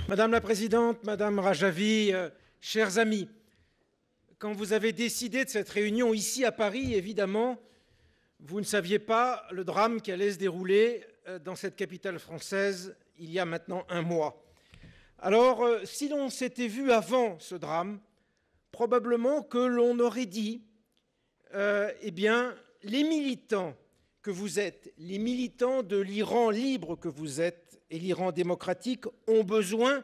Madame la Présidente, Madame Rajavi, chers amis, quand vous avez décidé de cette réunion ici à Paris, évidemment, vous ne saviez pas le drame qui allait se dérouler dans cette capitale française il y a maintenant un mois. Alors, si l'on s'était vu avant ce drame, probablement que l'on aurait dit, eh bien, les militants que vous êtes, les militants de l'Iran libre que vous êtes et l'Iran démocratique ont besoin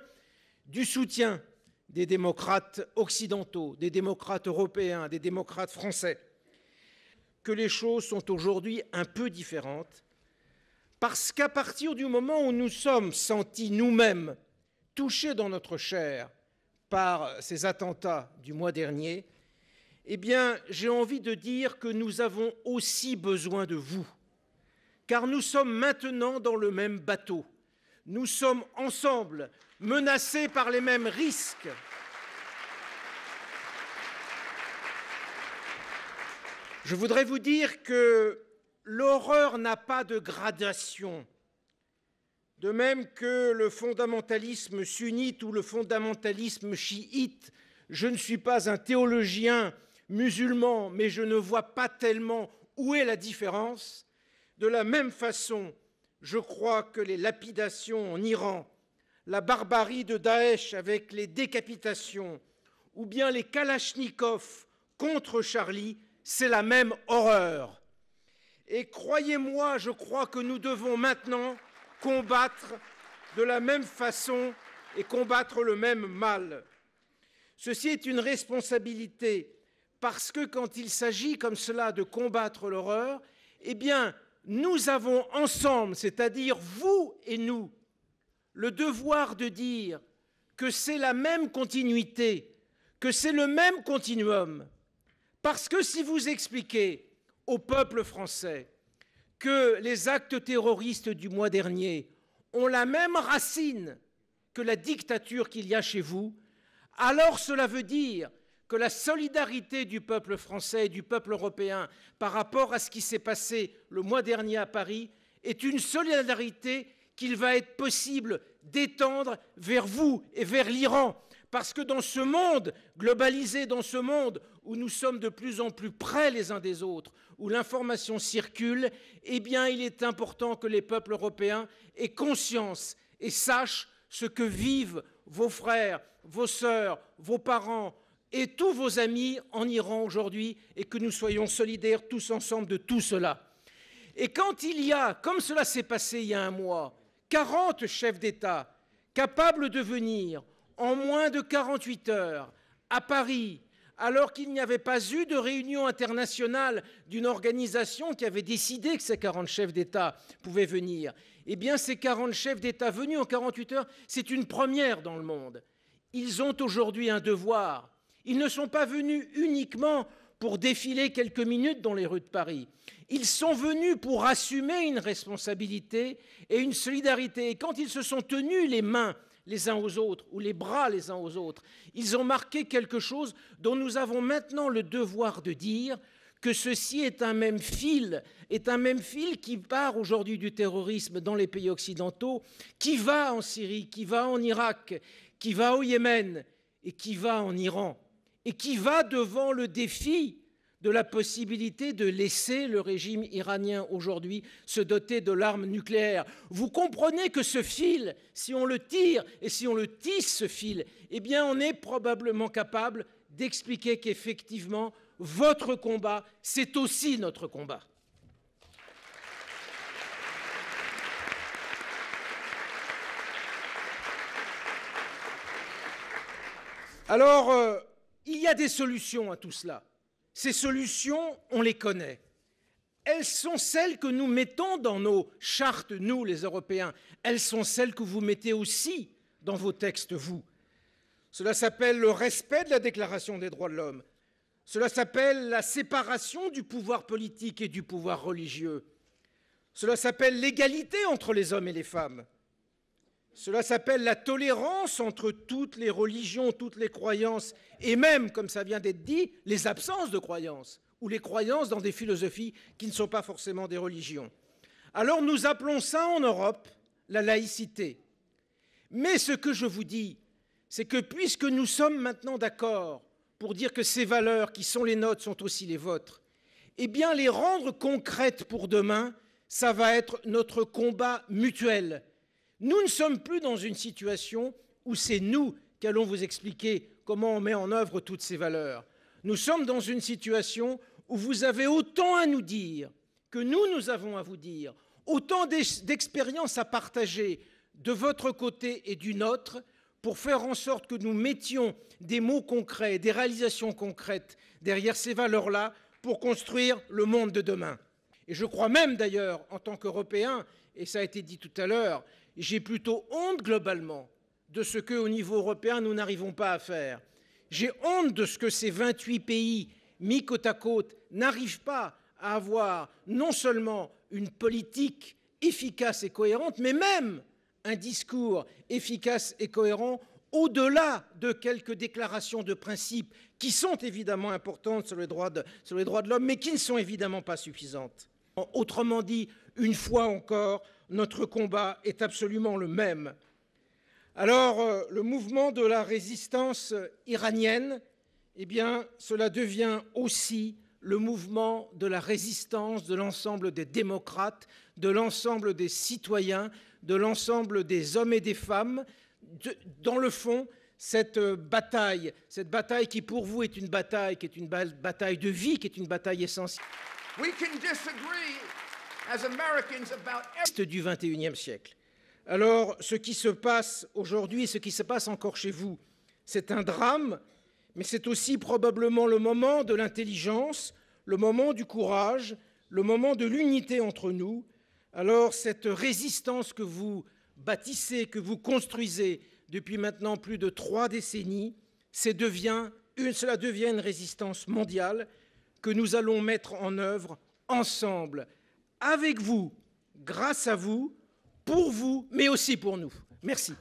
du soutien des démocrates occidentaux, des démocrates européens, des démocrates français. Que les choses sont aujourd'hui un peu différentes, parce qu'à partir du moment où nous sommes sentis nous-mêmes touchés dans notre chair par ces attentats du mois dernier, eh bien, j'ai envie de dire que nous avons aussi besoin de vous, car nous sommes maintenant dans le même bateau. Nous sommes ensemble, menacés par les mêmes risques. Je voudrais vous dire que l'horreur n'a pas de gradation. De même que le fondamentalisme sunnite ou le fondamentalisme chiite, je ne suis pas un théologien musulman, mais je ne vois pas tellement où est la différence. De la même façon, je crois que les lapidations en Iran, la barbarie de Daesh avec les décapitations, ou bien les kalachnikovs contre Charlie, c'est la même horreur. Et croyez-moi, je crois que nous devons maintenant combattre de la même façon et combattre le même mal. Ceci est une responsabilité parce que quand il s'agit comme cela de combattre l'horreur, eh bien, nous avons ensemble, c'est-à-dire vous et nous, le devoir de dire que c'est la même continuité, que c'est le même continuum. Parce que si vous expliquez au peuple français que les actes terroristes du mois dernier ont la même racine que la dictature qu'il y a chez vous, alors cela veut dire que la solidarité du peuple français et du peuple européen par rapport à ce qui s'est passé le mois dernier à Paris est une solidarité qu'il va être possible d'étendre vers vous et vers l'Iran. Parce que dans ce monde globalisé, dans ce monde où nous sommes de plus en plus près les uns des autres, où l'information circule, eh bien, il est important que les peuples européens aient conscience et sachent ce que vivent vos frères, vos sœurs, vos parents et tous vos amis en Iran aujourd'hui et que nous soyons solidaires tous ensemble de tout cela. Et quand il y a, comme cela s'est passé il y a un mois, 40 chefs d'État capables de venir en moins de 48 heures à Paris, alors qu'il n'y avait pas eu de réunion internationale d'une organisation qui avait décidé que ces 40 chefs d'État pouvaient venir, eh bien ces 40 chefs d'État venus en 48 heures, c'est une première dans le monde. Ils ont aujourd'hui un devoir. Ils ne sont pas venus uniquement pour défiler quelques minutes dans les rues de Paris. Ils sont venus pour assumer une responsabilité et une solidarité. Et quand ils se sont tenus les mains les uns aux autres, ou les bras les uns aux autres, ils ont marqué quelque chose dont nous avons maintenant le devoir de dire que ceci est un même fil qui part aujourd'hui du terrorisme dans les pays occidentaux, qui va en Syrie, qui va en Irak, qui va au Yémen et qui va en Iran, et qui va devant le défi de la possibilité de laisser le régime iranien aujourd'hui se doter de l'arme nucléaire. Vous comprenez que ce fil, si on le tire et si on le tisse ce fil, eh bien on est probablement capable d'expliquer qu'effectivement, votre combat, c'est aussi notre combat. Alors, il y a des solutions à tout cela. Ces solutions, on les connaît. Elles sont celles que nous mettons dans nos chartes, nous, les Européens. Elles sont celles que vous mettez aussi dans vos textes, vous. Cela s'appelle le respect de la Déclaration des droits de l'homme. Cela s'appelle la séparation du pouvoir politique et du pouvoir religieux. Cela s'appelle l'égalité entre les hommes et les femmes. Cela s'appelle la tolérance entre toutes les religions, toutes les croyances, et même, comme ça vient d'être dit, les absences de croyances, ou les croyances dans des philosophies qui ne sont pas forcément des religions. Alors nous appelons ça en Europe la laïcité. Mais ce que je vous dis, c'est que puisque nous sommes maintenant d'accord pour dire que ces valeurs qui sont les nôtres sont aussi les vôtres, eh bien les rendre concrètes pour demain, ça va être notre combat mutuel. Nous ne sommes plus dans une situation où c'est nous qui allons vous expliquer comment on met en œuvre toutes ces valeurs. Nous sommes dans une situation où vous avez autant à nous dire que nous avons à vous dire, autant d'expériences à partager de votre côté et du nôtre pour faire en sorte que nous mettions des mots concrets, des réalisations concrètes derrière ces valeurs-là pour construire le monde de demain. Et je crois même d'ailleurs, en tant qu'Européen, et ça a été dit tout à l'heure, j'ai plutôt honte globalement de ce qu'au niveau européen nous n'arrivons pas à faire. J'ai honte de ce que ces 28 pays mis côte à côte n'arrivent pas à avoir non seulement une politique efficace et cohérente, mais même un discours efficace et cohérent au-delà de quelques déclarations de principe qui sont évidemment importantes sur les droits de l'homme, mais qui ne sont évidemment pas suffisantes. Autrement dit, une fois encore, notre combat est absolument le même. Alors, le mouvement de la résistance iranienne, eh bien, cela devient aussi le mouvement de la résistance de l'ensemble des démocrates, de l'ensemble des citoyens, de l'ensemble des hommes et des femmes. Dans le fond, cette bataille qui pour vous est une bataille de vie, qui est une bataille essentielle du XXIe siècle. Alors, ce qui se passe aujourd'hui, ce qui se passe encore chez vous, c'est un drame, mais c'est aussi probablement le moment de l'intelligence, le moment du courage, le moment de l'unité entre nous. Alors, cette résistance que vous bâtissez, que vous construisez depuis maintenant plus de 3 décennies, cela devient une résistance mondiale que nous allons mettre en œuvre ensemble, avec vous, grâce à vous, pour vous, mais aussi pour nous. Merci.